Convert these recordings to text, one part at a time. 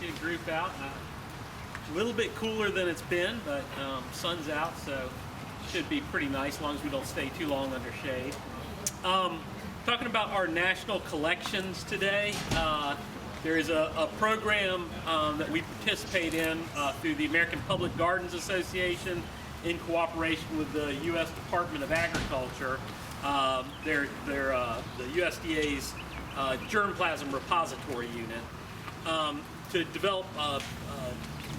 get a group out. A little bit cooler than it's been, but sun's out, so should be pretty nice as long as we don't stay too long under shade. Talking about our national collections today. There is a program that we participate in through the American Public Gardens Association in cooperation with the U.S. Department of Agriculture. They're the USDA's germplasm repository unit to develop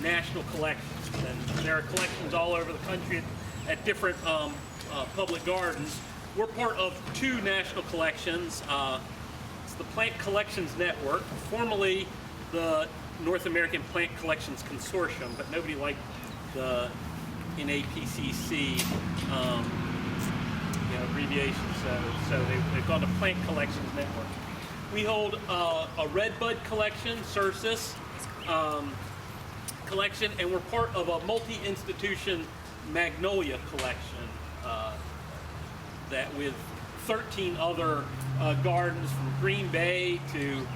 national collections. And there are collections all over the country at different public gardens. We're part of two national collections. It's the Plant Collections Network, formerly the North American Plant Collections Consortium, but nobody liked the NAPCC abbreviation, so they've gone to Plant Collections Network. We hold a Redbud collection, Cercis collection, and we're part of a multi-institution Magnolia collection that with 13 other gardens from Green Bay to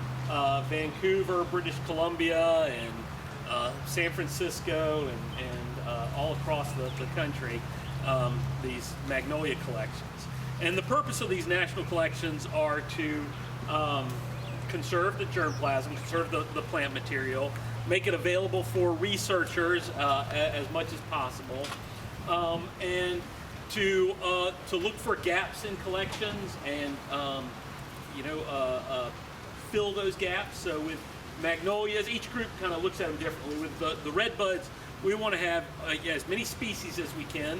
Vancouver, British Columbia, and San Francisco, and all across the country, these Magnolia collections. And the purpose of these national collections are to conserve the germplasm, conserve the plant material, make it available for researchers as much as possible, and to look for gaps in collections and fill those gaps. So with Magnolias, each group kind of looks at them differently. With the Redbuds, we want to have as many species as we can,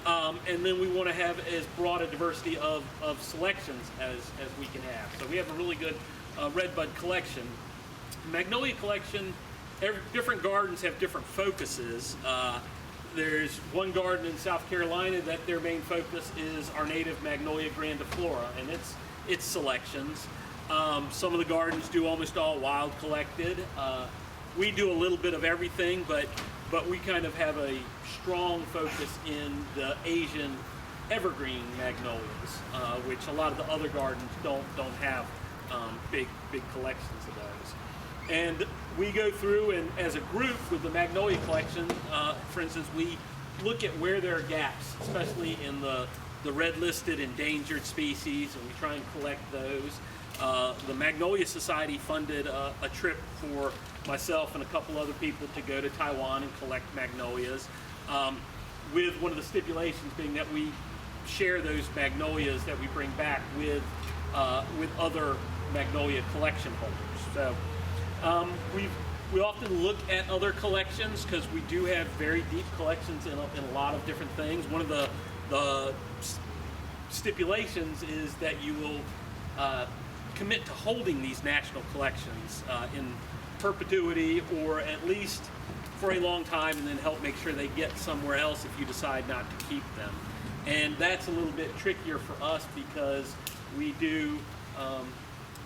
and then we want to have as broad a diversity of selections as we can have. So we have a really good Redbud collection. Magnolia collection, different gardens have different focuses. There's one garden in South Carolina that their main focus is our native Magnolia grandiflora and its selections. Some of the gardens do almost all wild collected. We do a little bit of everything, but we kind of have a strong focus in the Asian evergreen magnolias, which a lot of the other gardens don't have big collections of those. And we go through, and as a group with the Magnolia collection, for instance, we look at where there are gaps, especially in the red-listed endangered species, and we try and collect those. The Magnolia Society funded a trip for myself and a couple other people to go to Taiwan and collect magnolias, with one of the stipulations being that we share those magnolias that we bring back with other magnolia collection holders. So we often look at other collections because we do have very deep collections in a lot of different things. One of the stipulations is that you will commit to holding these national collections in perpetuity, or at least for a long time, and then help make sure they get somewhere else if you decide not to keep them. And that's a little bit trickier for us because we do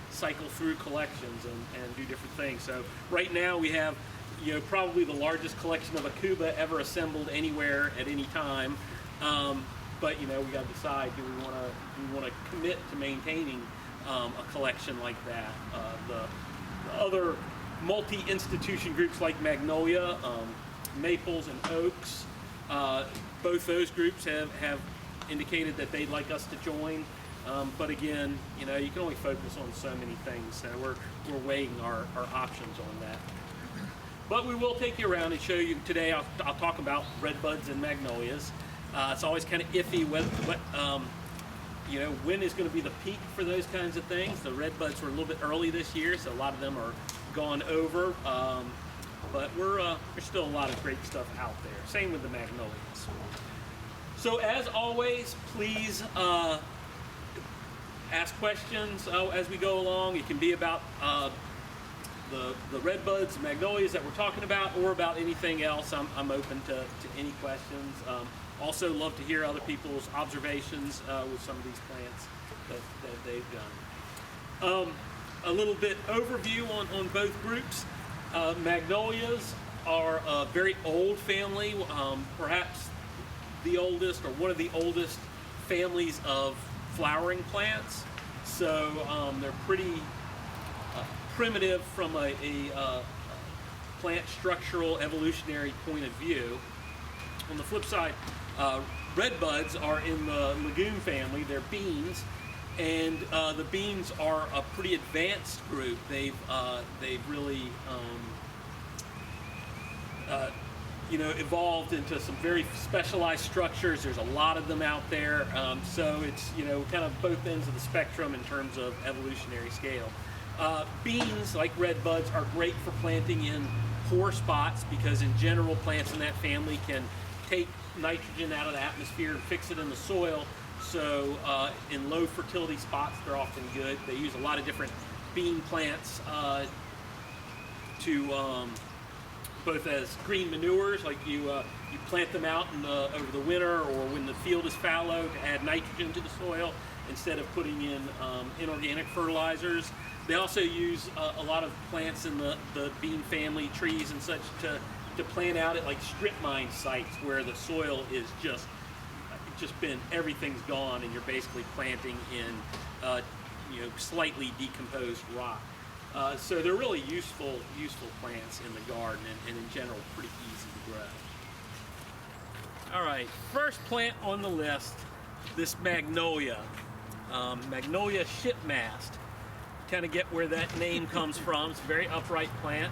cycle through collections and do different things. So right now we have probably the largest collection of Akuba ever assembled anywhere at any time. But we got to decide, do we want to commit to maintaining a collection like that? The other multi-institution groups like Magnolia, Maples, and Oaks, both those groups have indicated that they'd like us to join. But again, you can only focus on so many things, so we're weighing our options on that. But we will take you around and show you today. I'll talk about Redbuds and Magnolias. It's always kind of iffy when is going to be the peak for those kinds of things. The Redbuds were a little bit early this year, so a lot of them are gone over. But there's still a lot of great stuff out there. Same with the Magnolias. So as always, please ask questions as we go along. It can be about the Redbuds, Magnolias that we're talking about, or about anything else. I'm open to any questions. Also love to hear other people's observations with some of these plants that they've done. A little bit overview on both groups. Magnolias are a very old family, perhaps the oldest or one of the oldest families of flowering plants. So they're pretty primitive from a plant structural evolutionary point of view. On the flip side, redbuds are in the legume family. They're beans, and the beans are a pretty advanced group. They've really evolved into some very specialized structures. There's a lot of them out there, so it's kind of both ends of the spectrum in terms of evolutionary scale. Beans, like redbuds, are great for planting in poor spots because in general plants in that family can take nitrogen out of the atmosphere and fix it in the soil. So in low fertility spots, they're often good. They use a lot of different bean plants to both as green manures, like you plant them out over the winter or when the field is fallow to add nitrogen to the soil instead of putting in inorganic fertilizers. They also use a lot of plants in the bean family, trees and such, to plant out at like strip mine sites where the soil is just been, everything's gone, and you're basically planting in slightly decomposed rock. So they're really useful plants in the garden, and in general pretty easy to grow. All right, first plant on the list, this magnolia, Magnolia shipmast. Kind of get where that name comes from. It's a very upright plant.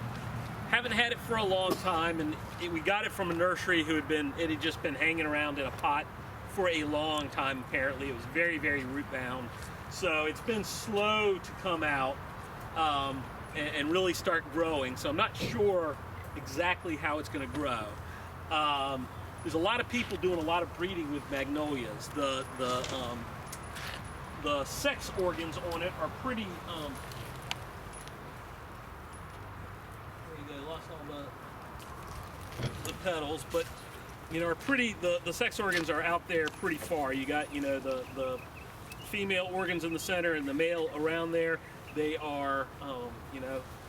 Haven't had it for a long time, and we got it from a nursery it had just been hanging around in a pot for a long time. Apparently it was very, very root bound, so it's been slow to come out and really start growing, so I'm not sure exactly how it's going to grow. There's a lot of people doing a lot of breeding with magnolias. The sex organs on it are pretty there you go, lost all the petals, but are pretty, the sex organs are out there pretty far. You got the female organs in the center and the male around there. They are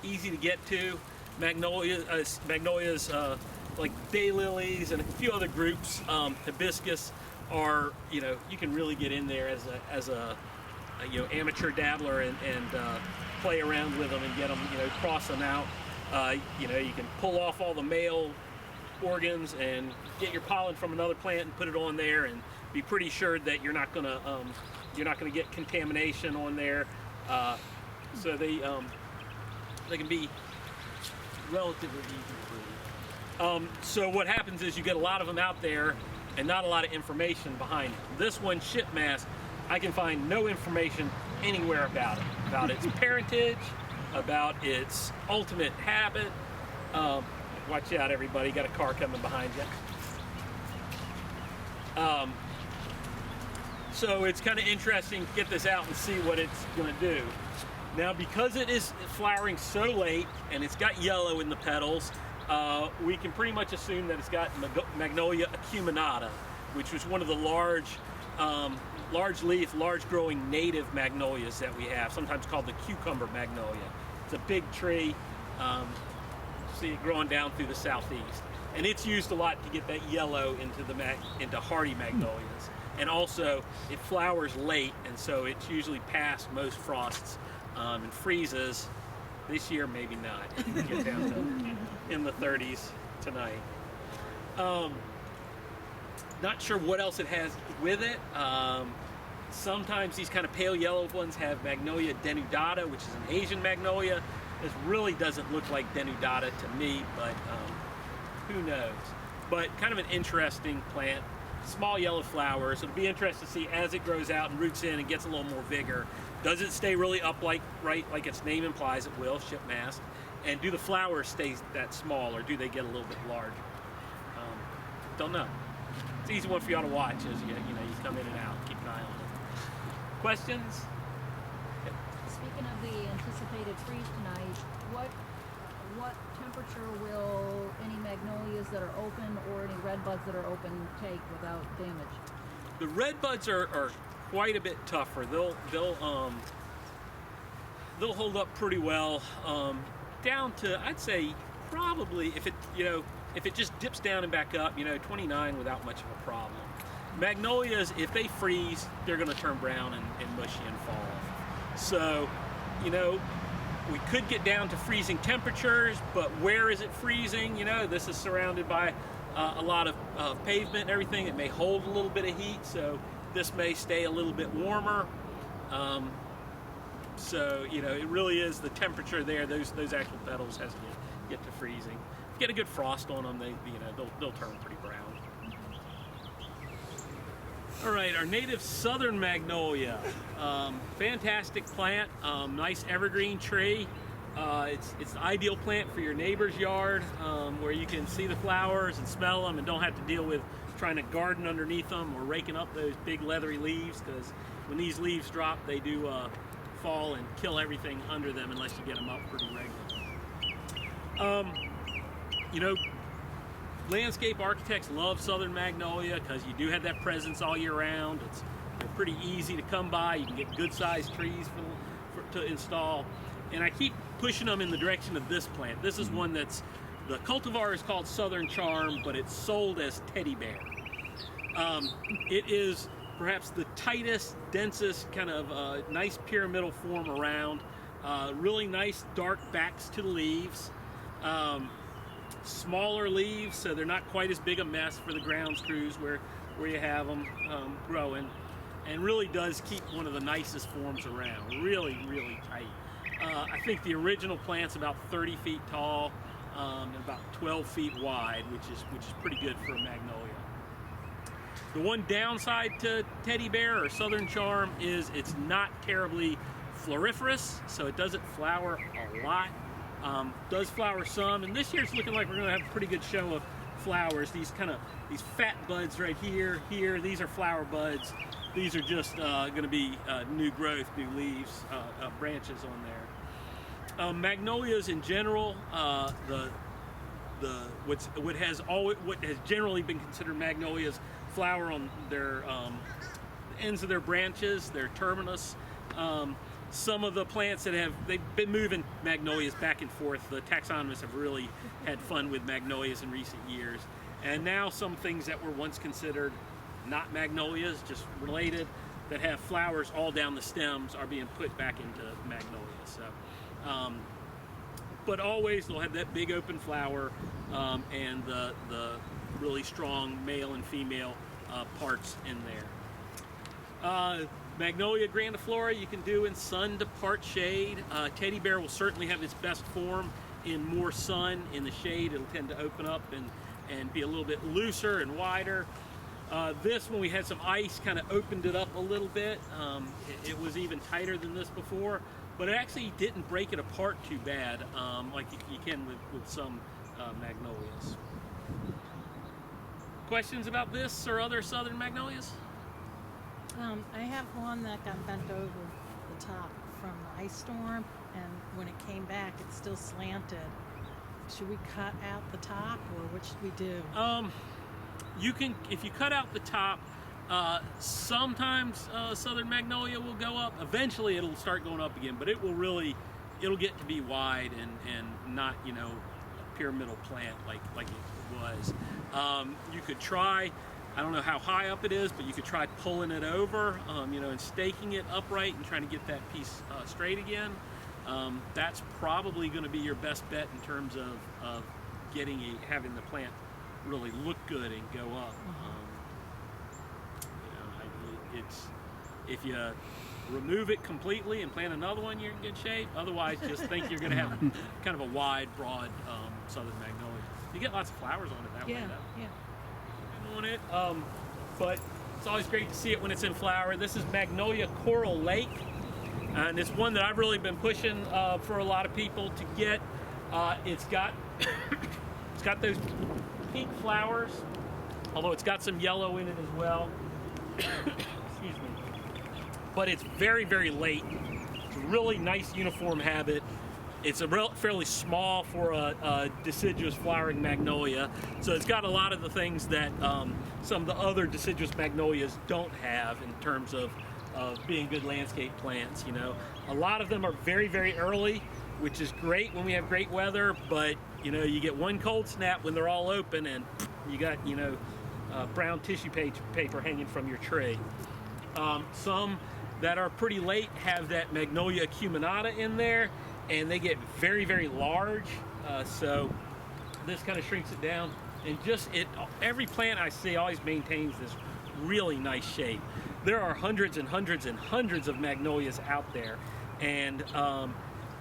easy to get to. Magnolias like daylilies and a few other groups, hibiscus, are you can really get in there as a amateur dabbler and play around with them and get them, cross them out. You can pull off all the male organs and get your pollen from another plant and put it on there and be pretty sure that you're not gonna get contamination on there. So they can be relatively easy to breed. So what happens is you get a lot of them out there and not a lot of information behind it. This one, shipmast, I can find no information anywhere about its parentage, about its ultimate habit. Watch out, everybody, got a car coming behind you. So it's kind of interesting to get this out and see what it's going to do. Now, because it is flowering so late and it's got yellow in the petals, we can pretty much assume that it's got Magnolia acuminata, which was one of the large leaf, large growing native magnolias that we have, sometimes called the cucumber magnolia. It's a big tree. See it growing down through the southeast, and it's used a lot to get that yellow into hardy magnolias. And also it flowers late, and so it's usually past most frosts and freezes. This year maybe not. It can get down to in the 30s tonight. Not sure what else it has with it. Sometimes these kind of pale yellow ones have Magnolia denudata, which is an Asian magnolia. This really doesn't look like denudata to me, but who knows. But kind of an interesting plant. Small yellow flowers. It'll be interesting to see as it grows out and roots in and gets a little more vigor. Does it stay really upright, like its name implies it will, shipmast? And do the flowers stay that small, or do they get a little bit larger? Don't know. It's an easy one for y'all to watch as you come in and out. Keep an eye on it. Questions? Speaking of the anticipated freeze tonight, what temperature will any magnolias that are open or any redbuds that are open take without damage? The redbuds are quite a bit tougher. They'll hold up pretty well, down to, I'd say, probably if it just dips down and back up, 29 without much of a problem. Magnolias, if they freeze, they're going to turn brown and mushy and fall off. So, We could get down to freezing temperatures, but where is it freezing? You know, this is surrounded by a lot of pavement and everything. It may hold a little bit of heat, so this may stay a little bit warmer. So, you know, it really is the temperature there. Those actual petals has to get to freezing. If you get a good frost on them, they'll turn pretty brown. All right, our native southern magnolia. Fantastic plant, nice evergreen tree. It's the ideal plant for your neighbor's yard, where you can see the flowers and smell them and don't have to deal with trying to garden underneath them or raking up those big leathery leaves, because when these leaves drop, they do fall and kill everything under them unless you get them up pretty regularly. You know, landscape architects love southern magnolia because you do have that presence all year round. They're pretty easy to come by. You can get good sized trees to install. And I keep pushing them in the direction of this plant. This is one the cultivar is called Southern Charm, but it's sold as Teddy Bear. It is perhaps the tightest, densest, kind of nice pyramidal form around. Really nice dark backs to the leaves. Smaller leaves, so they're not quite as big a mess for the ground screws where you have them growing, and really does keep one of the nicest forms around. Really, really tight. I think the original plant's about 30 feet tall and about 12 feet wide, which is pretty good for a magnolia. The one downside to Teddy Bear or Southern Charm is it's not terribly floriferous, so it doesn't flower a lot. Does flower some, and this year it's looking like we're going to have a pretty good show of flowers. These fat buds right here, these are flower buds. These are just going to be new growth, new leaves, branches on there. Magnolias in general, what has generally been considered magnolias flower on their ends of their branches, their terminus. Some of the plants they've been moving magnolias back and forth. The taxonomists have really had fun with magnolias in recent years. And now some things that were once considered not magnolias, just related, that have flowers all down the stems are being put back into magnolias. So, but always they'll have that big open flower and the really strong male and female parts in there. Magnolia grandiflora you can do in sun to part shade. Teddy Bear will certainly have its best form in more sun. In the shade, it'll tend to open up and be a little bit looser and wider. This, when we had some ice, kind of opened it up a little bit. It was even tighter than this before, but it actually didn't break it apart too bad, like you can with some magnolias. Questions about this or other southern magnolias? I have one that got bent over the top from the ice storm, and when it came back, it's still slanted. Should we cut out the top, or what should we do? You can, if you cut out the top, sometimes southern magnolia will go up. Eventually, it'll start going up again, but it'll get to be wide and not, you know, a pyramidal plant like it was. You could try. I don't know how high up it is, but you could try pulling it over, you know, and staking it upright and trying to get that piece straight again. That's probably going to be your best bet in terms of having the plant really look good and go up. You know, if you remove it completely and plant another one, you're in good shape. Otherwise, just think you're going to have kind of a wide, broad southern magnolia. You get lots of flowers on it that way, though. Yeah. On it, but it's always great to see it when it's in flower. This is Magnolia Coral Lake, and it's one that I've really been pushing for a lot of people to get. It's got those pink flowers, although it's got some yellow in it as well. Excuse me. But it's very, very late. It's a really nice uniform habit. It's fairly small for a deciduous flowering magnolia, so it's got a lot of the things that some of the other deciduous magnolias don't have in terms of being good landscape plants. You know, a lot of them are very, very early, which is great when we have great weather, but you know, you get one cold snap when they're all open and you got, you know, brown tissue paper hanging from your tree. Some that are pretty late have that Magnolia acuminata in there, and they get very, very large. So this kind of shrinks it down, and every plant I see always maintains this really nice shape. There are hundreds and hundreds and hundreds of magnolias out there, and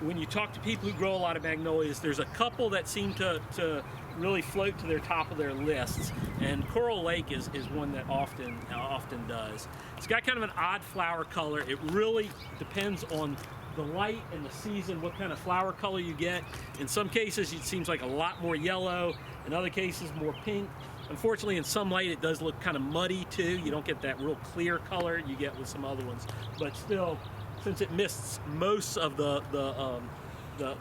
when you talk to people who grow a lot of magnolias, there's a couple that seem to really float to their top of their lists, and Coral Lake is one that often does. It's got kind of an odd flower color. It really depends on the light and the season, what kind of flower color you get. In some cases, it seems like a lot more yellow. In other cases, more pink. Unfortunately, in some light, it does look kind of muddy too. You don't get that real clear color you get with some other ones. But still, since it mists most of the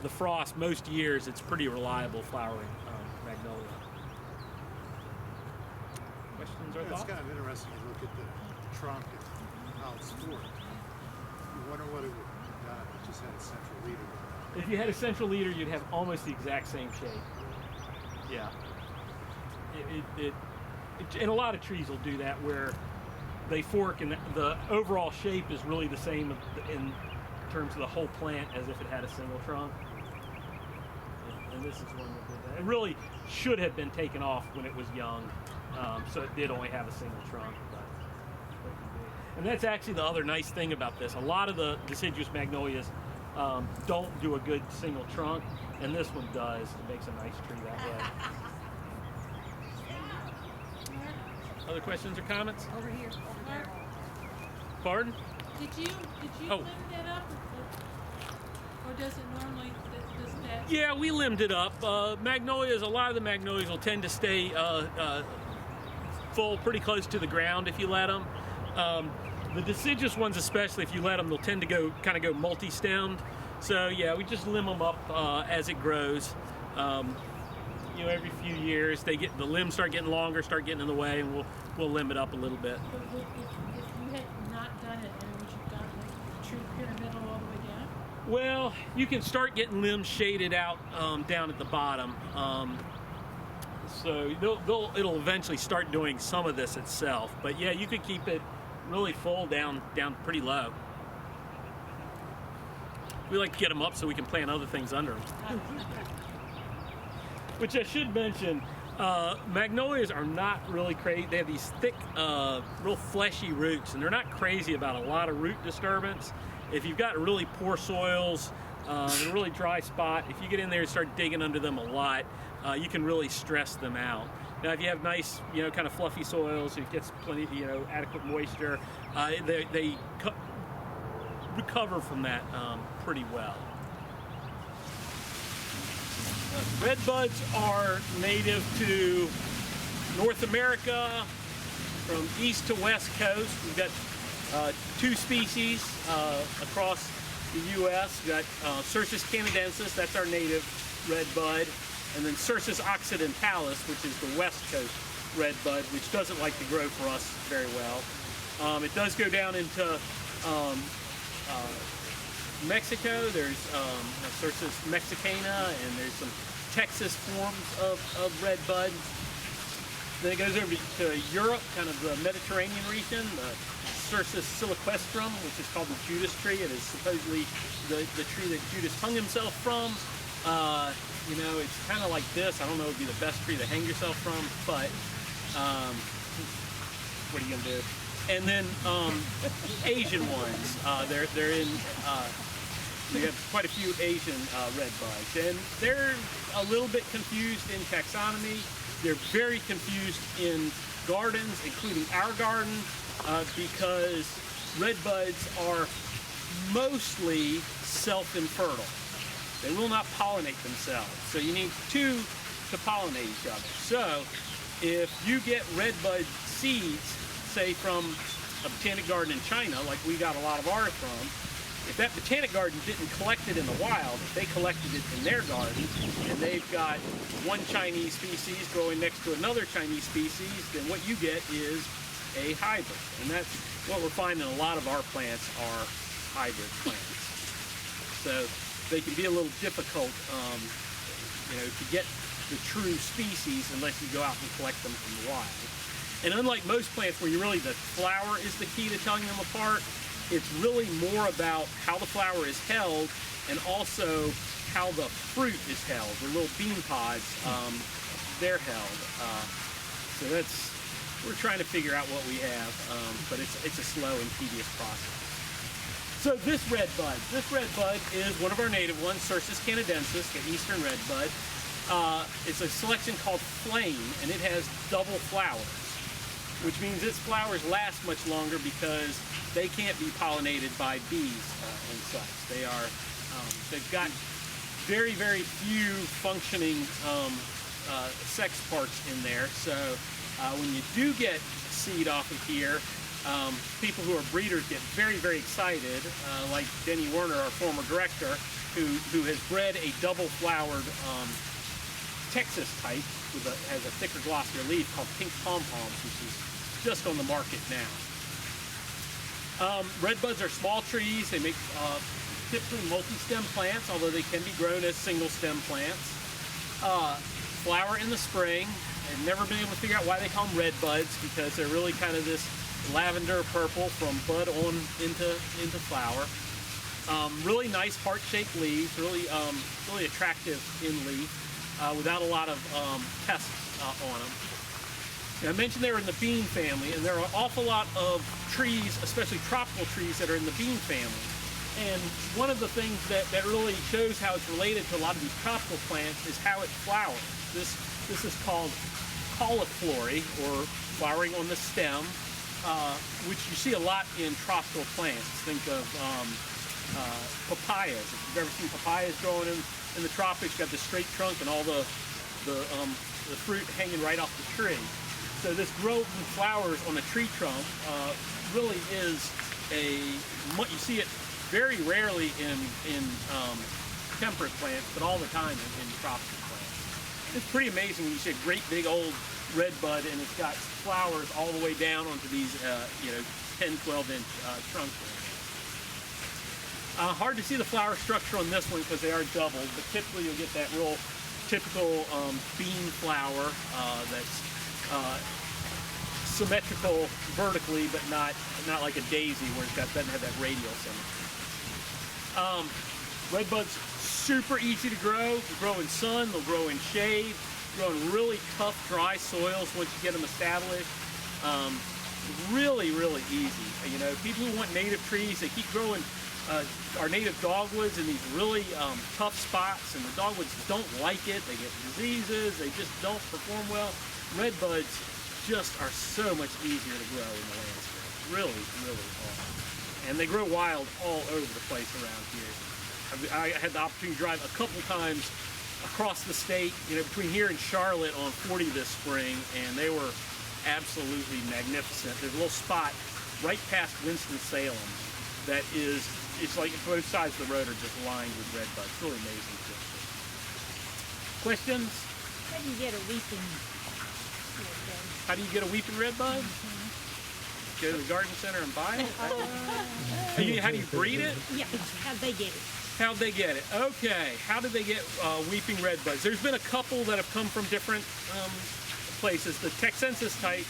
frost most years, it's pretty reliable flowering magnolia. Questions or Yeah, thoughts? it's kind of interesting to look at the trunk and how it's formed. You wonder what it would have done if it just had a central leader. If you had a central leader, you'd have almost the exact same shape. Yeah. And a lot of trees will do that, where they fork and the overall shape is really the same in terms of the whole plant as if it had a single trunk. And this is one that did that. It really should have been taken off when it was young, so it did only have a single trunk. And that's actually the other nice thing about this. A lot of the deciduous magnolias don't do a good single trunk, and this one does. It makes a nice tree that way. Other questions or comments? Over here. Pardon? Did you Oh. limb that up, or does it normally does that? Yeah, we limbed it up. Magnolias, a lot of the magnolias will tend to stay full pretty close to the ground if you let them. The deciduous ones, especially if you let them, they'll tend to go multi-stemmed. So yeah, we just limb them up as it grows. Every few years the limbs start getting longer, start getting in the way, and we'll limb it up a little bit. But if you had not done it, would you have gotten the tree pyramidal all the way down? Well, you can start getting limbs shaded out down at the bottom. So it'll eventually start doing some of this itself. But yeah, you could keep it really full down pretty low. We like to get them up so we can plant other things under them. Which I should mention, magnolias are not really crazy. They have these thick, real fleshy roots, and they're not crazy about a lot of root disturbance. If you've got really poor soils, and a really dry spot, if you get in there and start digging under them a lot, you can really stress them out. Now, if you have nice, kind of fluffy soils, if it gets plenty, adequate moisture, they recover from that pretty well. Redbuds are native to North America from east to west coast. We've got two species across the U.S. We've got Cercis canadensis, that's our native redbud, and then Cercis occidentalis, which is the west coast redbud, which doesn't like to grow for us very well. It does go down into Mexico. There's Cercis mexicana, and there's some Texas forms of redbud. Then it goes over to Europe, kind of the Mediterranean region, the Cercis siliquestrum, which is called the Judas tree. It is supposedly the tree that Judas hung himself from. It's kind of like this. I don't know if it would be the best tree to hang yourself from, but what are you going to do? And then Asian ones, they're in, we have quite a few Asian redbuds, and they're a little bit confused in taxonomy. They're very confused in gardens, including our garden, because redbuds are mostly self-infertile. They will not pollinate themselves, so you need two to pollinate each other. So if you get redbud seeds, say from a botanic garden in China, like we got a lot of ours from, if that botanic garden didn't collect it in the wild, if they collected it in their garden, and they've got one Chinese species growing next to another Chinese species, then what you get is a hybrid. And that's what we're finding a lot of our plants are hybrid plants. So they can be a little difficult, to get the true species unless you go out and collect them from the wild. And unlike most plants where the flower is the key to telling them apart, It's really more about how the flower is held and also how the fruit is held. The little bean pods, they're held. So we're trying to figure out what we have, but it's a slow and tedious process. So this red bud is one of our native ones, Cercis canadensis, the eastern red bud. It's a selection called Flame, and it has double flowers, which means its flowers last much longer because they can't be pollinated by bees and such. They've got very, very few functioning sex parts in there. So when you do get seed off of here, people who are breeders get very, very excited, like Denny Werner, our former director, who has bred a double-flowered Texas type has a thicker, glossier leaf called Pink Pom-Poms, which is just on the market now. Redbuds are small trees. They make typically multi-stem plants, although they can be grown as single-stem plants. Flower in the spring. I've never been able to figure out why they call them redbuds, because they're really kind of this lavender purple from bud on into flower. Really nice heart-shaped leaves, really attractive in leaf, without a lot of pests on them. Now, I mentioned they were in the bean family, and there are an awful lot of trees, especially tropical trees, that are in the bean family. And one of the things that really shows how it's related to a lot of these tropical plants is how it flowers. This is called cauliflory, or flowering on the stem, which you see a lot in tropical plants. Think of papayas. If you've ever seen papayas growing in the tropics, you've got the straight trunk and all the fruit hanging right off the tree. So this growth and flowers on a tree trunk really is you see it very rarely in temperate plants, but all the time in tropical plants. It's pretty amazing when you see a great big old red bud and it's got flowers all the way down onto these 10, 12-inch trunks. Hard to see the flower structure on this one because they are doubled, but typically you'll get that real typical bean flower that's symmetrical vertically, but not like a daisy where it doesn't have that radial symmetry. Redbuds, super easy to grow. They'll grow in sun, they'll grow in shade, grow in really tough, dry soils once you get them established. Really, really easy. People who want native trees, they keep growing our native dogwoods in these really tough spots, and the dogwoods don't like it. They get diseases, they just don't perform well. Redbuds just are so much easier to grow in the landscape. Really, really are. And they grow wild all over the place around here. I had the opportunity to drive a couple times across the state, between here and Charlotte on 40 this spring, and they were absolutely magnificent. There's a little spot right past Winston-Salem that it's like both sides of the road are just lined with redbuds. It's really amazing. Questions? How do you get a weeping redbud? How do you get a weeping redbud? Go to the garden center and buy it? How do you breed it? Yeah, how'd they get it? How'd they get it? Okay, how did they get weeping redbuds? There's been a couple that have come from different places. The Texensis type,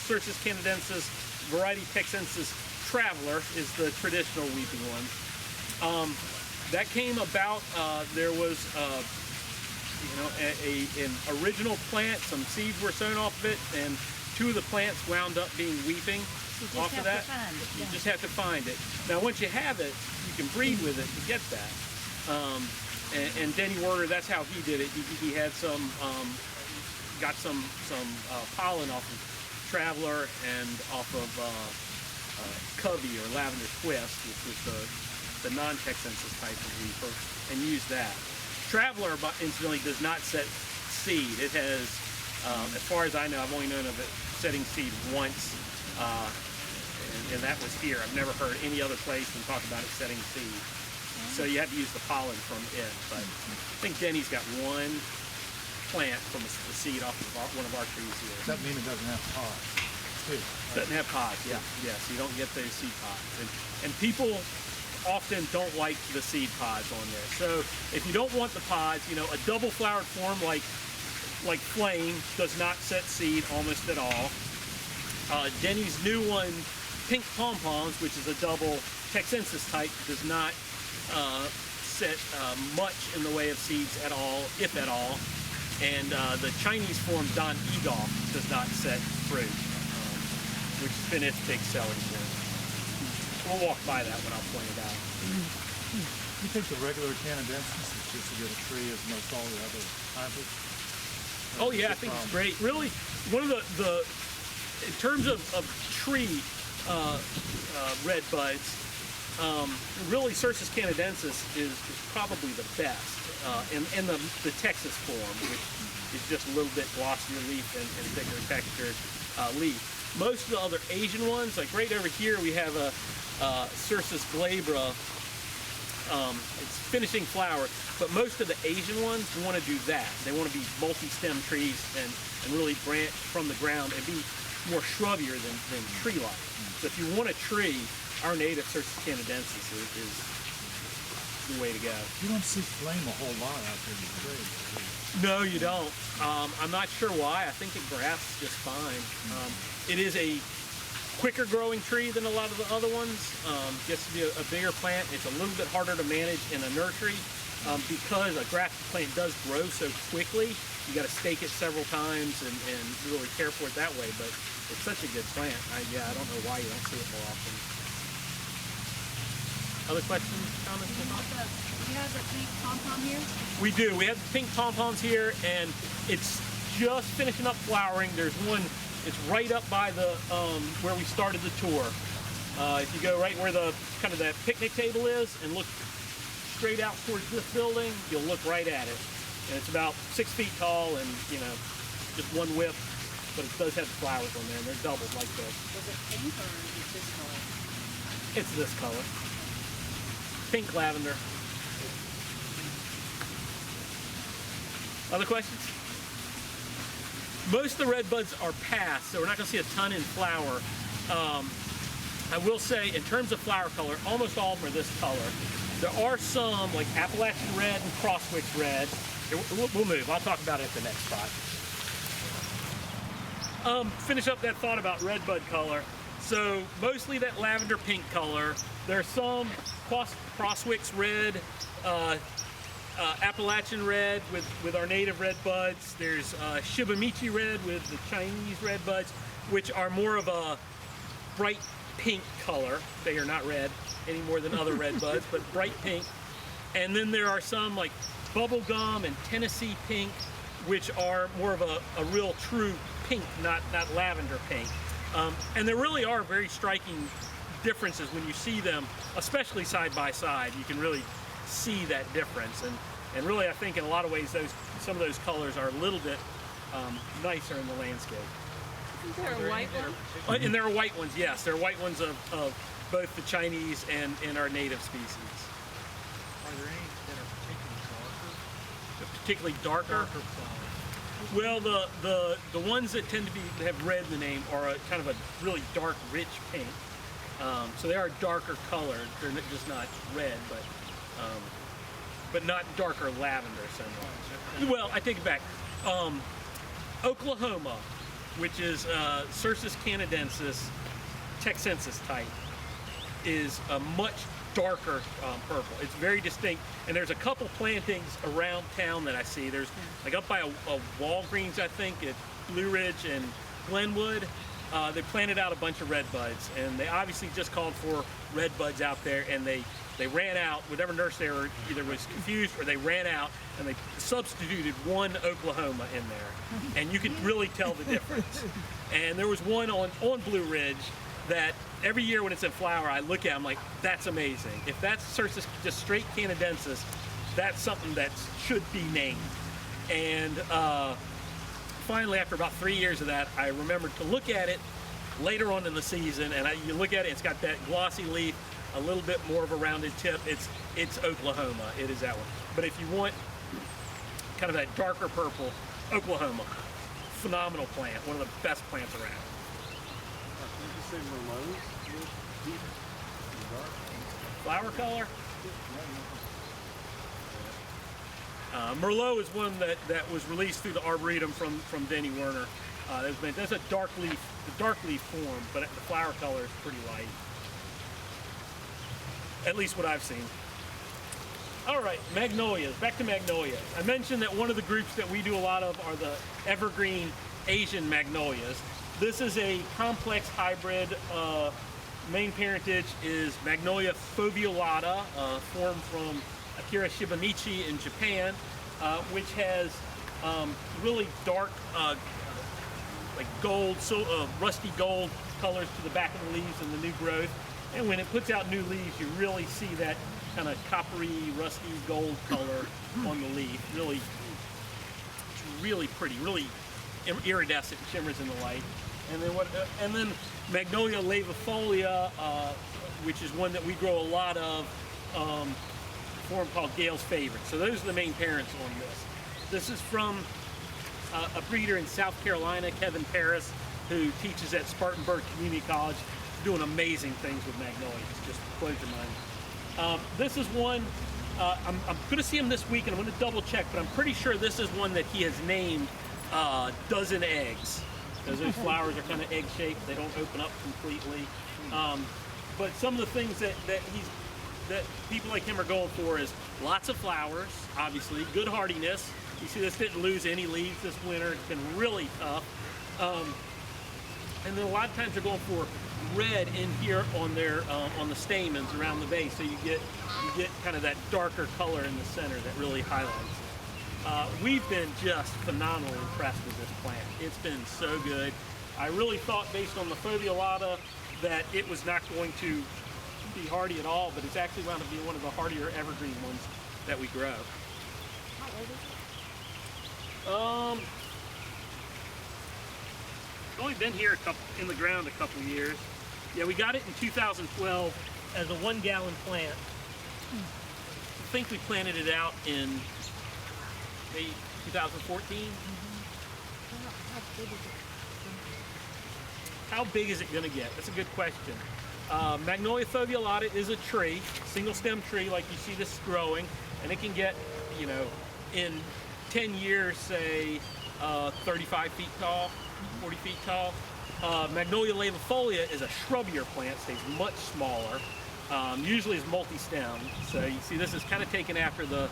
Cercis canadensis, variety Texensis Traveler is the traditional weeping one. That came about, there was an original plant, some seeds were sown off of it, and two of the plants wound up being weeping off of that. You just have to find it. Now, once you have it, you can breed with it to get that. And Denny Werner, that's how he did it. He had got some pollen off of Traveler and off of Covey or Lavender Twist, which was the non-Texensis type of weeper, and used that. Traveler, incidentally, does not set seed. It has, as far as I know, I've only known of it setting seed once, and that was here. I've never heard any other place and talk about it setting seed. So you have to use the pollen from it. But I think Denny's got one plant from the seed off of one of our trees here. Does that mean it doesn't have pods, too? Doesn't have pods, yeah. Yes, you don't get those seed pods. And people often don't like the seed pods on there. So if you don't want the pods, a double flowered form like Flame does not set seed almost at all. Denny's new one pink pom-poms, which is a double Texensis type, does not set much in the way of seeds at all, if at all. And the Chinese form Don Egoff does not set fruit, which has been its big selling point. We'll walk by that when I'll point it out. You think the regular Canadensis is just as good a tree as most all the other hybrids? Oh yeah, I think it's great. Really, one of the in terms of tree red buds, really Cercis canadensis is probably the best, and the Texas form, which is just a little bit glossier leaf and thicker textured leaf. Most of the other Asian ones, like right over here, we have a Cercis glabra. It's finishing flower, but most of the Asian ones want to do that. They want to be multi-stem trees and really branch from the ground and be more shrubbier than tree-like. So if you want a tree, our native Cercis canadensis is the way to go. You don't see flame a whole lot out there in the trees. No, you don't. I'm not sure why. I think it grafts just fine. It is a quicker growing tree than a lot of the other ones. Gets to be a bigger plant. It's a little bit harder to manage in a nursery because a grafted plant does grow so quickly. You got to stake it several times and really care for it that way. But it's such a good plant. I don't know why you don't see it more often. Other questions, comments? Do you have the pink pom-pom here? We do. We have the pink pom-poms here, and it's just finishing up flowering. There's one. It's right up by the where we started the tour. If you go right where the kind of that picnic table is and look straight out towards this building, you'll look right at it. And it's about 6 feet tall, and just one whip, but it does have the flowers on there, and they're doubled like this. Was it pink or is it this color? It's this color, pink lavender. Other questions? Most of the red buds are past, so we're not going to see a ton in flower. I will say, in terms of flower color, almost all of them are this color. There are some, like Appalachian red and Crosswicks red. We'll move. I'll talk about it at the next spot. Finish up that thought about red bud color. So mostly that lavender pink color. There are some Crosswicks red, Appalachian red with our native red buds. There's Shibamichi red with the Chinese red buds, which are more of a bright pink color. They are not red any more than other red buds, but bright pink. And then there are some like bubblegum and Tennessee pink, which are more of a real true pink, not lavender pink. And there really are very striking differences when you see them, especially side by side. You can really see that difference, and really I think in a lot of ways some of those colors are a little bit nicer in the landscape. Isn't there a white one? And there are white ones, yes. There are white ones of both the Chinese and our native species. Are there any that are particularly darker? Particularly darker? Flowers. Well, the ones that tend to have red in the name are a kind of a really dark, rich pink. So they are darker colored. They're just not red, but not darker lavender so much. Well, I take it back. Oklahoma, which is Cercis canadensis, Texensis type, is a much darker purple. It's very distinct, and there's a couple plantings around town that I see. There's like up by a Walgreens, I think, at Blue Ridge and Glenwood. They planted out a bunch of red buds, and they obviously just called for red buds out there, and they ran out. Whatever nurse they were either was confused or they ran out, and they substituted one Oklahoma in there, and you could really tell the difference. And there was one on Blue Ridge that every year when it's in flower, I look at, I'm like, that's amazing. If that's Cercis, just straight canadensis, that's something that should be named. And finally, after about 3 years of that, I remembered to look at it later on in the season, and you look at it, it's got that glossy leaf, a little bit more of a rounded tip. It's Oklahoma. It is that one. But if you want kind of that darker purple, Oklahoma, phenomenal plant, one of the best plants around. Did you say Merlot? Deep, dark. Flower color? Merlot is one that was released through the Arboretum from Denny Werner. That's a dark leaf form, but the flower color is pretty light. At least what I've seen. All right, magnolias. Back to magnolias. I mentioned that one of the groups that we do a lot of are the evergreen Asian magnolias. This is a complex hybrid. Main parentage is Magnolia foveolata, formed from Akira Shibamichi in Japan, which has really dark, like gold, rusty gold colors to the back of the leaves and the new growth. And when it puts out new leaves, you really see that kind of coppery, rusty gold color on the leaf. Really, it's really pretty, really iridescent, shimmers in the light. And then Magnolia laevifolia, which is one that we grow a lot of, a form called Gale's Favorite. So those are the main parents on this. This is from a breeder in South Carolina, Kevin Paris, who teaches at Spartanburg Community College, doing amazing things with magnolias. Just blows your mind. This is one, I'm going to see him this week, and I'm going to double check, but I'm pretty sure this is one that he has named Dozen Eggs, because those flowers are kind of egg-shaped. They don't open up completely. But some of the things that people like him are going for is lots of flowers, obviously, good hardiness. You see this didn't lose any leaves this winter. It's been really tough. And then a lot of times they're going for red in here on their on the stamens around the base, so you get kind of that darker color in the center that really highlights it. We've been just phenomenally impressed with this plant. It's been so good. I really thought, based on the foveolata, that it was not going to be hardy at all, but it's actually wound up being one of the hardier evergreen ones that we grow. How old is it? It's only been here in the ground a couple years. Yeah, we got it in 2012 as a 1 gallon plant. I think we planted it out in maybe 2014. How big is it going to get? That's a good question. Magnolia foveolata is a tree, single stem tree like you see this growing, and it can get, you know, in 10 years, say 35 feet tall, 40 feet tall. Magnolia laevifolia is a shrubbier plant, stays much smaller. Usually is multi-stem. So you see this is kind of taken after the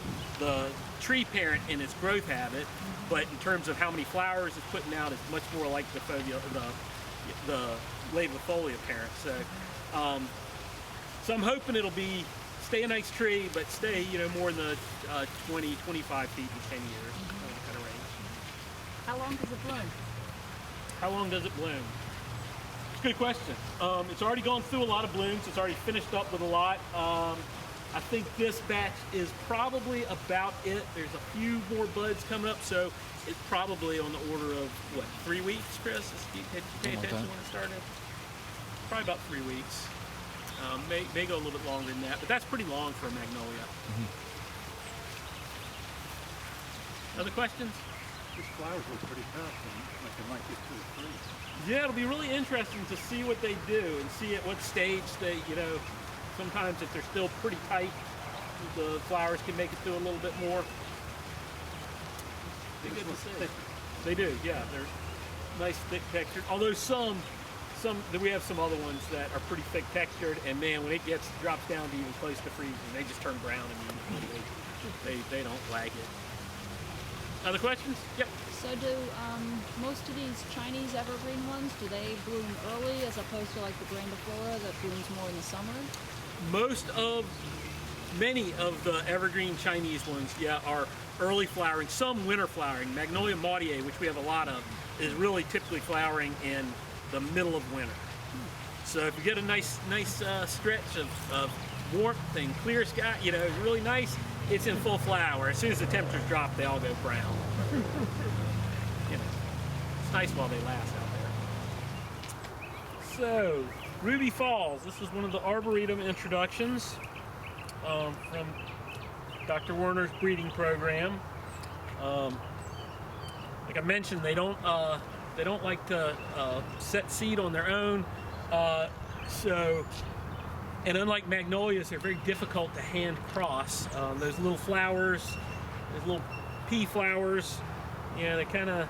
tree parent in its growth habit, but in terms of how many flowers it's putting out, it's much more like the laevifolia parent. So I'm hoping it'll stay a nice tree, but stay, you know, more in the 20, 25 feet in 10 years kind of range. How long does it bloom? How long does it bloom? It's a good question. It's already gone through a lot of blooms. It's already finished up with a lot. I think this batch is probably about it. There's a few more buds coming up, so it's probably on the order of, what, 3 weeks, Chris? Did you pay attention when it started? Probably about 3 weeks. May go a little bit longer than that, but that's pretty long for a magnolia. Other questions? These flowers look pretty tough, and like they might get too free. Yeah, it'll be really interesting to see what they do and see at what stage they, you know, sometimes if they're still pretty tight, the flowers can make it through a little bit more. Be good to see. They do, yeah. They're nice, thick textured. Although we have some other ones that are pretty thick textured, and man, when it drops down to even close to freezing, they just turn brown immediately. They don't like it. Other questions? Yep. So do most of these Chinese evergreen ones, do they bloom early as opposed to like the grandiflora that blooms more in the summer? Many of the evergreen Chinese ones, yeah, are early flowering, some winter flowering. Magnolia maudier, which we have a lot of, is really typically flowering in the middle of winter. So if you get a nice stretch of warmth and clear sky, you know, really nice, it's in full flower. As soon as the temperatures drop, they all go brown. You know, it's nice while they last out there. So, Ruby Falls. This is one of the Arboretum introductions from Dr. Werner's breeding program. Like I mentioned, they don't like to set seed on their own. And unlike magnolias, they're very difficult to hand cross. Those little flowers, those little pea flowers, you know, they kind of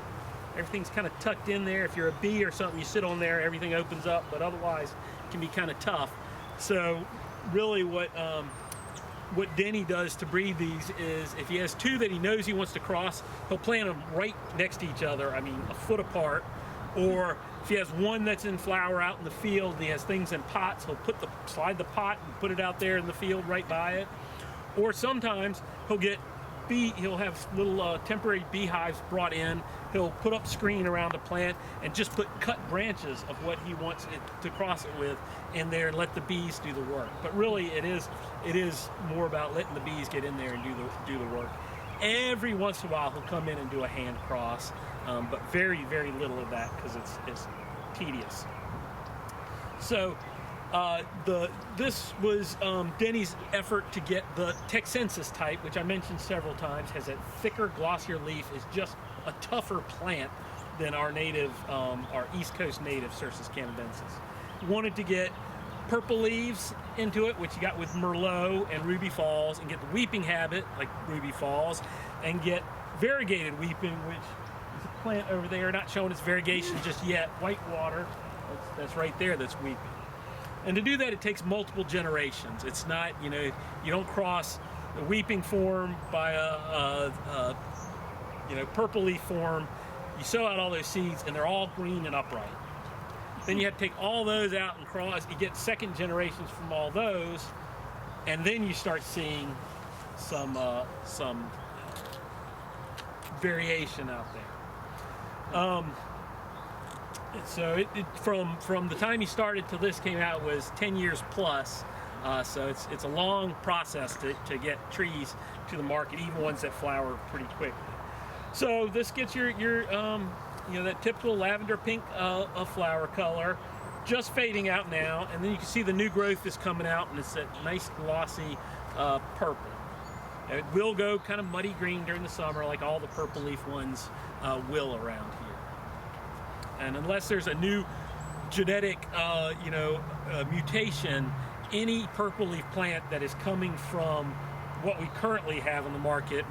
Everything's kind of tucked in there. If you're a bee or something, you sit on there, everything opens up, but otherwise it can be kind of tough. So really what Denny does to breed these is if he has two that he knows he wants to cross, he'll plant them right next to each other, I mean a foot apart. Or if he has one that's in flower out in the field and he has things in pots, he'll slide the pot and put it out there in the field right by it. Or sometimes he'll have little temporary beehives brought in. He'll put up screen around the plant and just put cut branches of what he wants it to cross it with in there and let the bees do the work. But really it is more about letting the bees get in there and do the work. Every once in a while he'll come in and do a hand cross, but very, very little of that because it's tedious. So this was Denny's effort to get the Texensis type, which I mentioned several times, has a thicker, glossier leaf, is just a tougher plant than our native, our East Coast native Cercis canadensis. Wanted to get purple leaves into it, which you got with Merlot and Ruby Falls, and get the weeping habit like Ruby Falls, and get variegated weeping, which is a plant over there, not showing its variegation just yet, Whitewater, that's right there, that's weeping. And to do that, it takes multiple generations. It's not, you don't cross the weeping form by a purple leaf form. You sow out all those seeds, and they're all green and upright. Then you have to take all those out and cross. You get second generations from all those, and then you start seeing some variation out there. So from the time he started till this came out was 10 years plus. So it's a long process to get trees to the market, even ones that flower pretty quickly. So this gets your that typical lavender pink flower color, just fading out now, and then you can see the new growth is coming out, and it's that nice glossy purple. It will go kind of muddy green during the summer, like all the purple leaf ones will around here. And unless there's a new genetic, mutation, any purple leaf plant that is coming from what we currently have on the market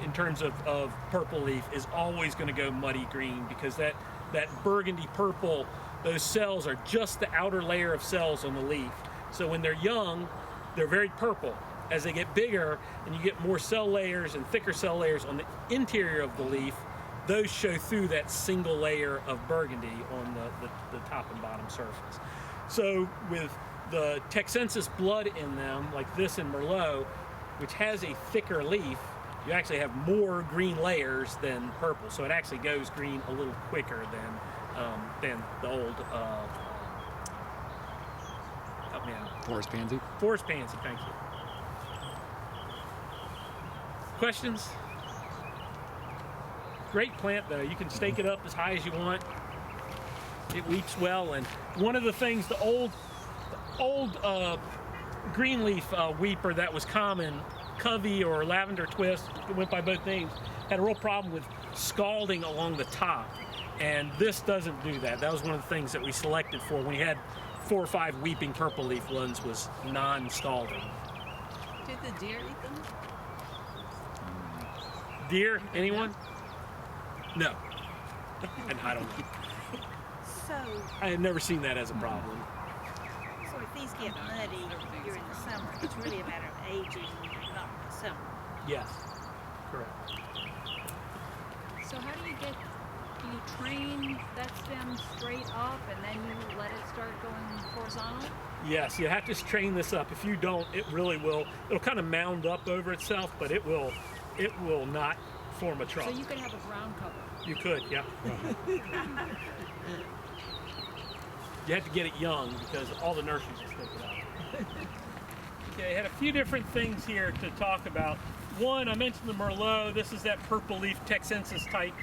in terms of purple leaf is always going to go muddy green, because that burgundy purple, those cells are just the outer layer of cells on the leaf. So when they're young, they're very purple. As they get bigger and you get more cell layers and thicker cell layers on the interior of the leaf, those show through that single layer of burgundy on the top and bottom surface. So with the Texensis blood in them, like this in Merlot, which has a thicker leaf, you actually have more green layers than purple. So it actually goes green a little quicker than the old, help me out. Forest pansy. Forest pansy, thank you. Questions? Great plant though. You can stake it up as high as you want. It weeps well, and one of the things, the old green leaf weeper that was common, Covey or Lavender Twist, it went by both names, had a real problem with scalding along the top, and this doesn't do that. That was one of the things that we selected for when we had 4 or 5 weeping purple leaf ones, was non-scalding. Did the deer eat them? Deer? Anyone? No. And I don't know. So, I had never seen that as a problem. so if these get muddy during the summer, it's really a matter of aging, not the summer. Yes, correct. So how do you train that stem straight up and then you let it start going horizontal? Yes, you have to train this up. If you don't, it really will. It'll kind of mound up over itself, but it will not form a trunk. So you could have a ground cover. You could, yeah. You have to get it young because all the nurseries will stick it up. Okay, I had a few different things here to talk about. One, I mentioned the Merlot. This is that purple leaf Texensis type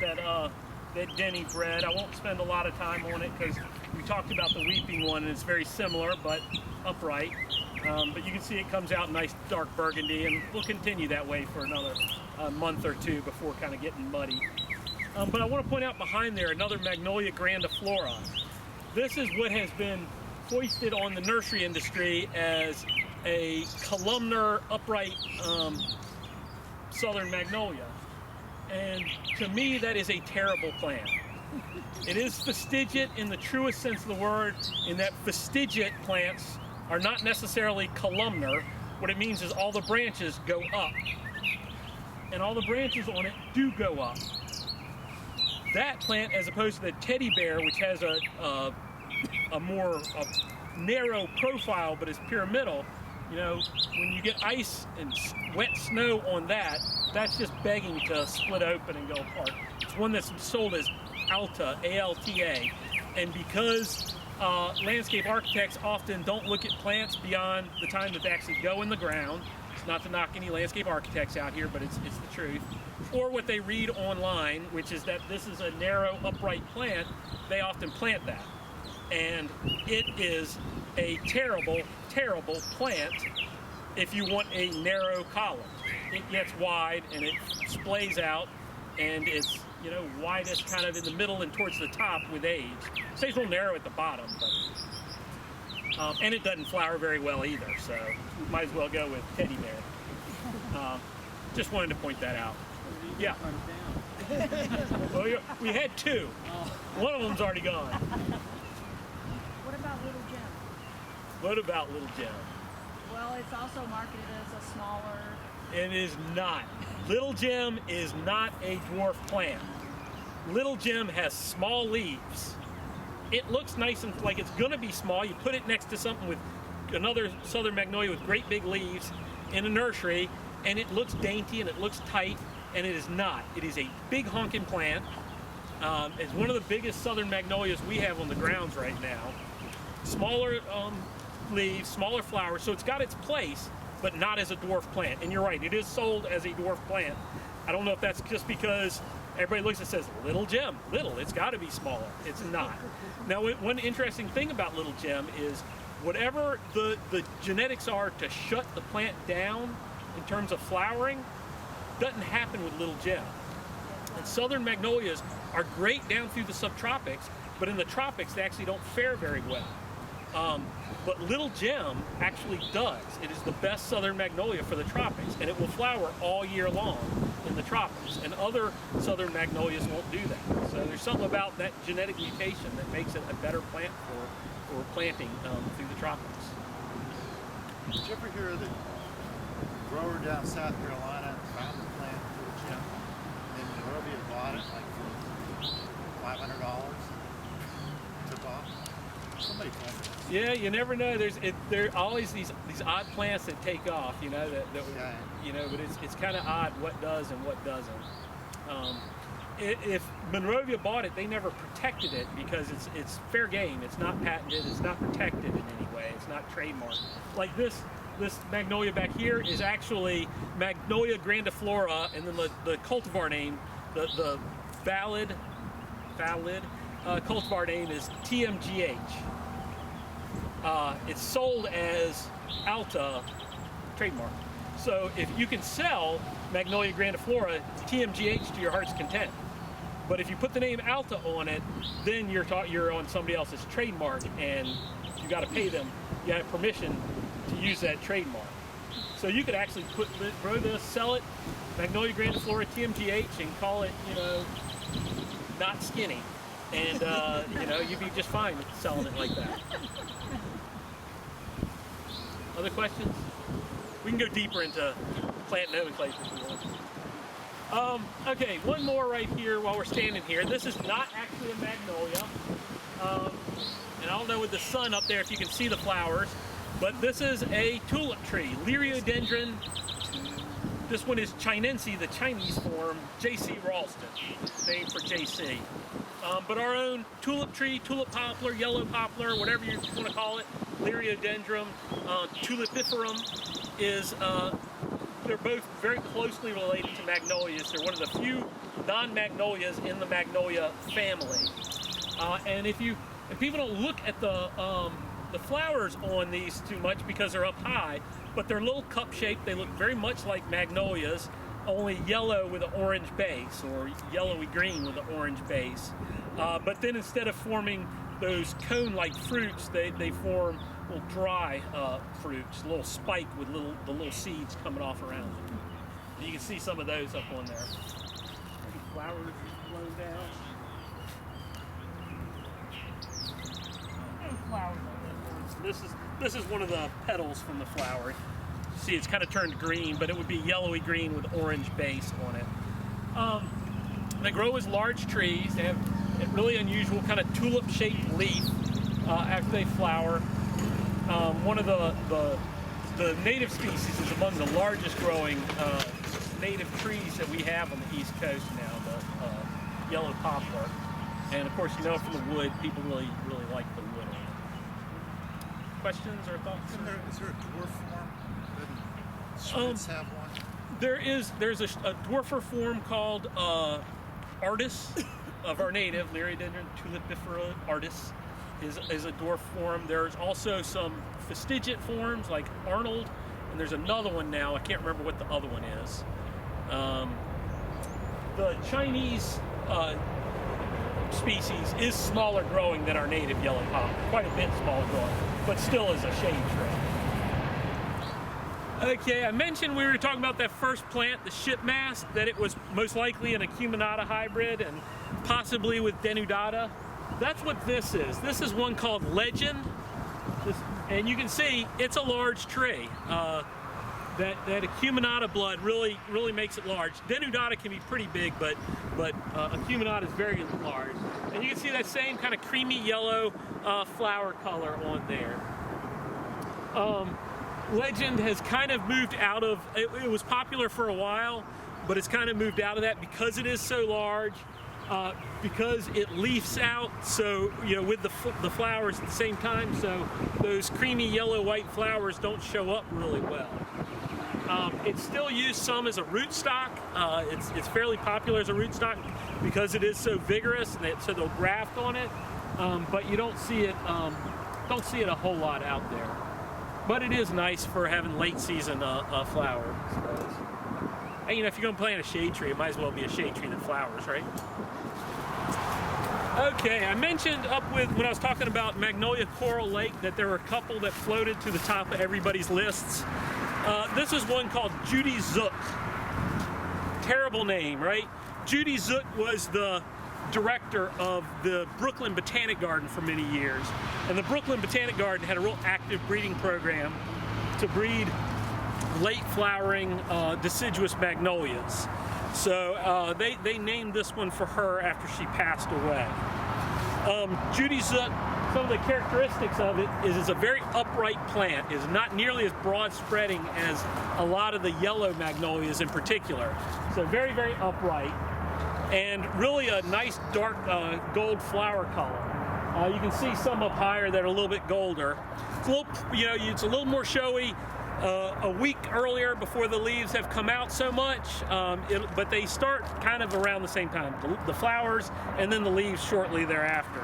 that Denny bred. I won't spend a lot of time on it because we talked about the weeping one, and it's very similar but upright. But you can see it comes out nice dark burgundy, and we'll continue that way for another month or two before kind of getting muddy. But I want to point out behind there another Magnolia grandiflora. This is what has been foisted on the nursery industry as a columnar upright southern magnolia. And to me, that is a terrible plant. It is fastigiate in the truest sense of the word, in that fastigiate plants are not necessarily columnar. What it means is all the branches go up. And all the branches on it do go up. That plant, as opposed to the teddy bear, which has a more narrow profile but is pyramidal, you know, when you get ice and wet snow on that, that's just begging to split open and go apart. It's one that's sold as Alta, A-L-T-A. And because landscape architects often don't look at plants beyond the time that they actually go in the ground, it's not to knock any landscape architects out here, but it's the truth, or what they read online, which is that this is a narrow, upright plant, they often plant that. And it is a terrible, terrible plant if you want a narrow column. It gets wide and it splays out, and it's, you know, widest kind of in the middle and towards the top with age. It stays real narrow at the bottom, but and it doesn't flower very well either, so might as well go with teddy bear. Just wanted to point that out. Yeah. Well, we had two. One of them's already gone. What about Little Gem? What about Little Gem? Well, it's also marketed as a smaller. It is not. Little Gem is not a dwarf plant. Little Gem has small leaves. It looks nice and like it's gonna be small. You put it next to something with another southern magnolia with great big leaves in a nursery, and it looks dainty and it looks tight, and it is not. It is a big honking plant. It's one of the biggest southern magnolias we have on the grounds right now. Smaller leaves, smaller flowers, so it's got its place, but not as a dwarf plant. And you're right, it is sold as a dwarf plant. I don't know if that's just because everybody looks and says, Little Gem, little, it's got to be smaller. It's not. Now, one interesting thing about Little Gem is whatever the genetics are to shut the plant down in terms of flowering, doesn't happen with Little Gem. And southern magnolias are great down through the subtropics, but in the tropics they actually don't fare very well. But Little Gem actually does. It is the best southern magnolia for the tropics, and it will flower all year long in the tropics. And other southern magnolias won't do that. So there's something about that genetic mutation that makes it a better plant for planting through the tropics. Did you ever hear that a grower down South Carolina found the plant Little Gem, and then Monrovia bought it like for $500, took off? Somebody told me this. Yeah, you never know. There are always these odd plants that take off, you know, that Yeah. you know, but it's kind of odd what does and what doesn't. If Monrovia bought it, they never protected it because it's fair game. It's not patented. It's not protected in any way. It's not trademarked. Like this magnolia back here is actually Magnolia grandiflora, and then the cultivar name, the valid cultivar name is TMGH. It's sold as Alta trademark. So if you can sell Magnolia grandiflora TMGH to your heart's content, but if you put the name Alta on it, then you're on somebody else's trademark, and you got to pay them. You have permission to use that trademark. So you could actually grow this, sell it, Magnolia grandiflora TMGH, and call it, you know, not skinny, and you know, you'd be just fine with selling it like that. Other questions? We can go deeper into plant nomenclature if you want. Okay, one more right here while we're standing here. This is not actually a magnolia. And I don't know with the sun up there if you can see the flowers, but this is a tulip tree, Liriodendron. This one is Chinense, the Chinese form, JC Ralston, named for JC. But our own tulip tree, tulip poplar, yellow poplar, whatever you want to call it, Liriodendron tulipiferum is, they're both very closely related to magnolias. They're one of the few non-magnolias in the magnolia family. And people don't look at the flowers on these too much because they're up high, but they're a little cup-shaped. They look very much like magnolias, only yellow with an orange base, or yellowy green with an orange base. But then instead of forming those cone-like fruits, they form little dry fruits, a little spike with the little seeds coming off around them. You can see some of those up on there. flowers just blown down. And flowers on this one. This is one of the petals from the flower. See, it's kind of turned green, but it would be yellowy green with orange base on it. They grow as large trees. They have a really unusual kind of tulip-shaped leaf after they flower. One of the native species is among the largest growing native trees that we have on the East Coast now, the yellow poplar. And of course, you know from the wood, people really like the wood on it. Questions or thoughts? Is there a dwarf form? Doesn't Schmitz have one? There's a dwarfer form called Artis of our native, Liriodendron tulipifera Artis is a dwarf form. There's also some fastigiate forms like Arnold, and there's another one now. I can't remember what the other one is. The Chinese species is smaller growing than our native yellow poplar, quite a bit smaller growing, but still is a shade tree. Okay, I mentioned we were talking about that first plant, the shipmast, that it was most likely an acuminata hybrid and possibly with denudata. That's what this is. This is one called Legend, and you can see it's a large tree. That acuminata blood really makes it large. Denudata can be pretty big, but acuminata is very large. And you can see that same kind of creamy yellow flower color on there. Legend has kind of moved out of, it was popular for a while, but it's kind of moved out of that because it is so large, because it leaves out, so, you know, with the flowers at the same time, so those creamy yellow-white flowers don't show up really well. It's still used some as a rootstock. It's fairly popular as a rootstock because it is so vigorous, and so they'll graft on it, but you don't see it a whole lot out there. But it is nice for having late season flower, I suppose. And you know, if you're going to plant a shade tree, it might as well be a shade tree that flowers, right? Okay, I mentioned when I was talking about Magnolia Coral Lake that there were a couple that floated to the top of everybody's lists. This is one called Judy Zook. Terrible name, right? Judy Zook was the director of the Brooklyn Botanic Garden for many years. And the Brooklyn Botanic Garden had a real active breeding program to breed late flowering deciduous magnolias. So they named this one for her after she passed away. Judy Zook, some of the characteristics of it is it's a very upright plant. It's not nearly as broad spreading as a lot of the yellow magnolias in particular. So very, very upright. And really a nice dark gold flower color. You can see some up higher that are a little bit golder. It's a little, it's a little more showy a week earlier before the leaves have come out so much, but they start kind of around the same time. The flowers and then the leaves shortly thereafter.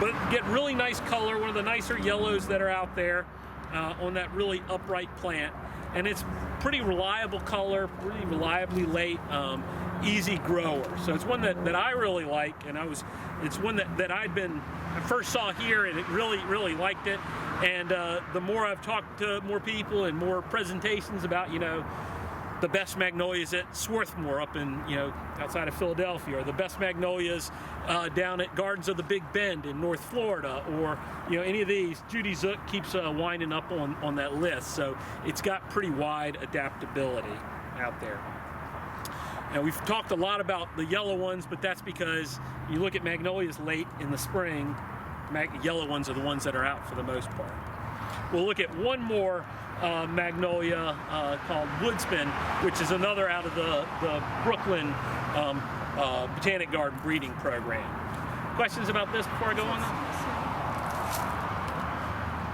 But get really nice color, one of the nicer yellows that are out there on that really upright plant. And it's pretty reliable color, pretty reliably late, easy grower. So it's one that I really like, and it's one that I first saw here and it really liked it. And the more I've talked to more people and more presentations about, the best magnolias at Swarthmore up in, outside of Philadelphia, or the best magnolias down at Gardens of the Big Bend in North Florida, or, any of these, Judy Zook keeps winding up on that list. So it's got pretty wide adaptability out there. Now, we've talked a lot about the yellow ones, but that's because you look at magnolias late in the spring, yellow ones are the ones that are out for the most part. We'll look at one more magnolia called Woodsman, which is another out of the Brooklyn Botanic Garden breeding program. Questions about this before I go on?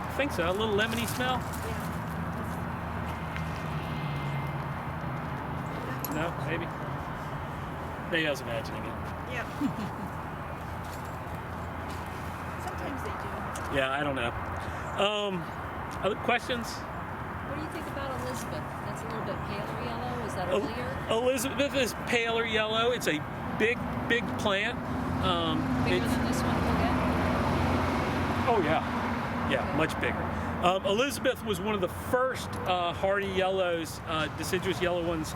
I think so. A little lemony smell? No, maybe? Maybe I was imagining it. Yeah. Sometimes they do. Yeah, I don't know. Other questions? What do you think about Elizabeth? That's a little bit paler yellow. Is that earlier? Elizabeth is paler yellow. It's a big plant. Bigger than this one we'll get? Oh yeah, yeah, much bigger. Elizabeth was one of the first hardy yellows, deciduous yellow ones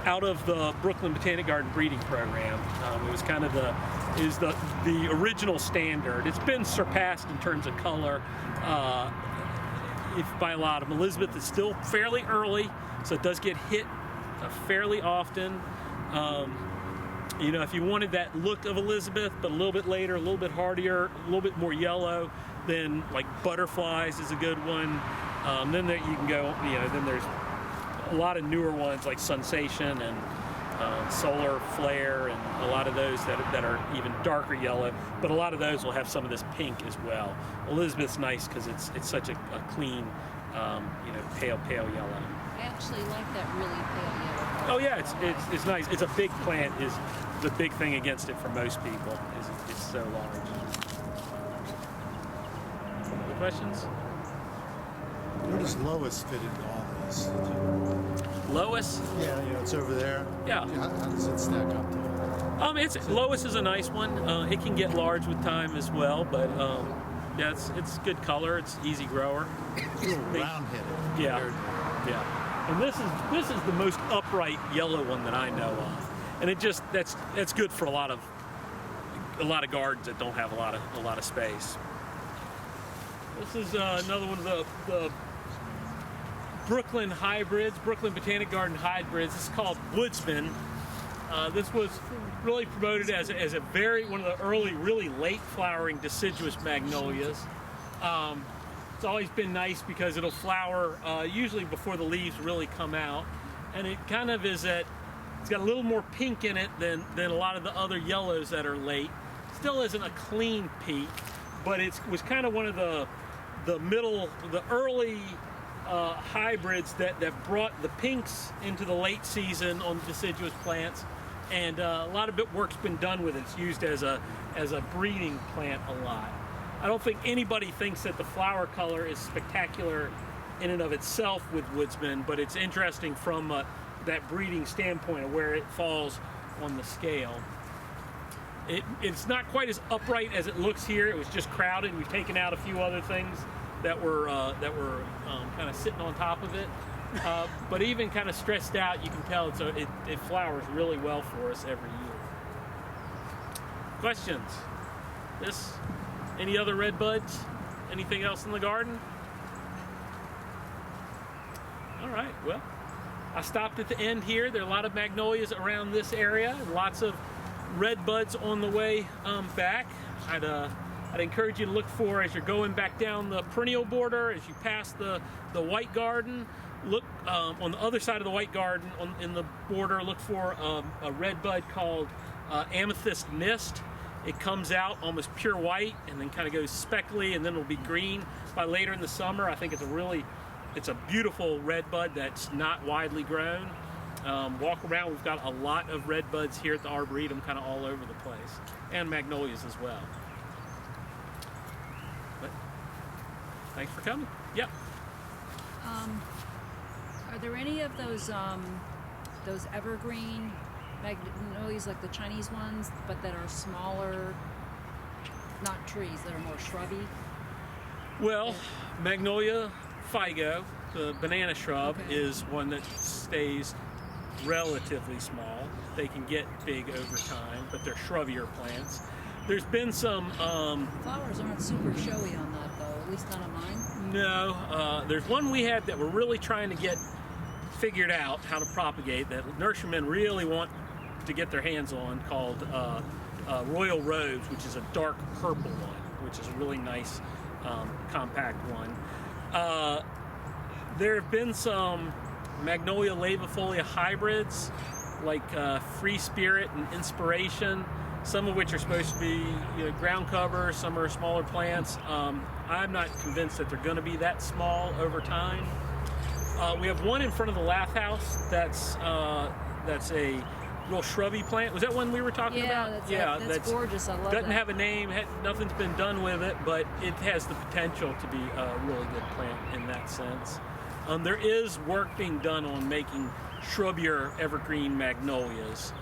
out of the Brooklyn Botanic Garden breeding program. It was kind of the original standard. It's been surpassed in terms of color by a lot of them. Elizabeth is still fairly early, so it does get hit fairly often. You know, if you wanted that look of Elizabeth, but a little bit later, a little bit hardier, a little bit more yellow, then like Butterflies is a good one. Then there you can go, you know, then there's a lot of newer ones like Sensation and Solar Flare, and a lot of those that are even darker yellow, but a lot of those will have some of this pink as well. Elizabeth's nice because it's such a clean, you know, pale yellow. I actually like that really pale yellow. Oh yeah, it's nice. It's a big plant. Is the big thing against it for most people is it's so large. Other questions? Where does Lois fit into all this? Lois? Yeah, it's over there. Yeah. How does it stack up to it? Lois is a nice one. It can get large with time as well, but yeah, it's good color. It's easy grower. It's a little round-headed. Yeah. Yeah. And this is the most upright yellow one that I know of, and that's good for a lot of gardens that don't have a lot of space. This is another one of the Brooklyn hybrids, Brooklyn Botanic Garden hybrids. This is called Woodsman. This was really promoted as a one of the early, really late flowering deciduous magnolias. It's always been nice because it'll flower usually before the leaves really come out, and it kind of it's got a little more pink in it than a lot of the other yellows that are late. Still isn't a clean pink, but it was kind of one of the early hybrids that brought the pinks into the late season on deciduous plants, and a lot of work's been done with it. It's used as a breeding plant a lot. I don't think anybody thinks that the flower color is spectacular in and of itself with Woodsman, but it's interesting from that breeding standpoint of where it falls on the scale. It's not quite as upright as it looks here. It was just crowded. We've taken out a few other things that were kind of sitting on top of it. But even kind of stressed out, you can tell it flowers really well for us every year. Questions? Any other redbuds? Anything else in the garden? All right, well, I stopped at the end here. There are a lot of magnolias around this area, lots of redbuds on the way back. I'd encourage you to look for, as you're going back down the perennial border, as you pass the white garden, look on the other side of the white garden in the border, look for a redbud called Amethyst Mist. It comes out almost pure white and then kind of goes speckly, and then it'll be green by later in the summer. I think it's a beautiful redbud that's not widely grown. Walk around, we've got a lot of redbuds here at the Arboretum, kind of all over the place, and magnolias as well. But thanks for coming. Yep. Are there any of those evergreen magnolias, like the Chinese ones, but that are smaller, not trees, that are more shrubby? Well, Magnolia Figo, the banana shrub, is one that stays relatively small. They can get big over time, but they're shrubbier plants. There's been some... flowers aren't super showy on that, though, at least none of mine. No, there's one we had that we're really trying to get figured out how to propagate, that nurserymen really want to get their hands on, called Royal Rose, which is a dark purple one, which is a really nice compact one. There have been some Magnolia labifolia hybrids, like Free Spirit and Inspiration, some of which are supposed to be ground cover, some are smaller plants. I'm not convinced that they're going to be that small over time. We have one in front of the Lath House that's a real shrubby plant. Was that one we were talking about? That's gorgeous. I love that. Doesn't have a name, nothing's been done with it, but it has the potential to be a really good plant in that sense. There is work being done on making shrubbier evergreen magnolias,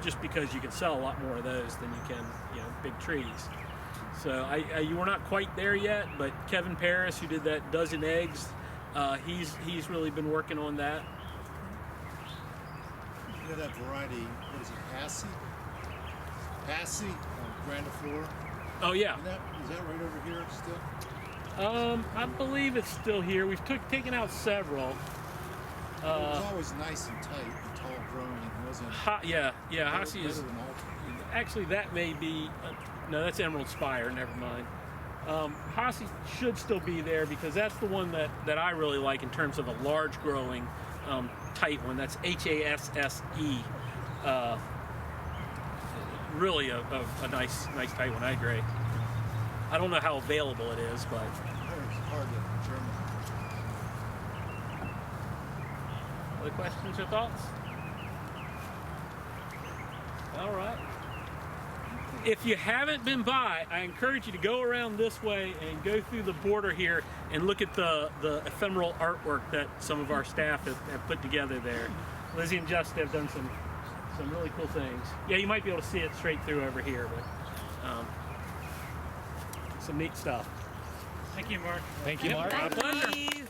just because you can sell a lot more of those than you can, big trees. So you were not quite there yet, but Kevin Paris, who did that Dozen Eggs, he's really been working on that. of that variety. What is it? Passy grandiflora. Oh yeah. Is that right over here still? I believe it's still here. We've taken out several. It was always nice and tight and tall growing. It wasn't. Yeah, better Hassie is. than Alton. Actually, that may be. No, that's Emerald Spire. Never mind. Hassie should still be there because that's the one that I really like in terms of a large growing, tight one. That's Hasse. Really a nice tight one. I agree. I don't know how available it is, but It's hard to determine. other questions or thoughts? All right. If you haven't been by, I encourage you to go around this way and go through the border here and look at the ephemeral artwork that some of our staff have put together there. Lizzie and Justin have done some really cool things. Yeah, you might be able to see it straight through over here, but some neat stuff. Thank you, Mark. Thank you, Mark. My pleasure.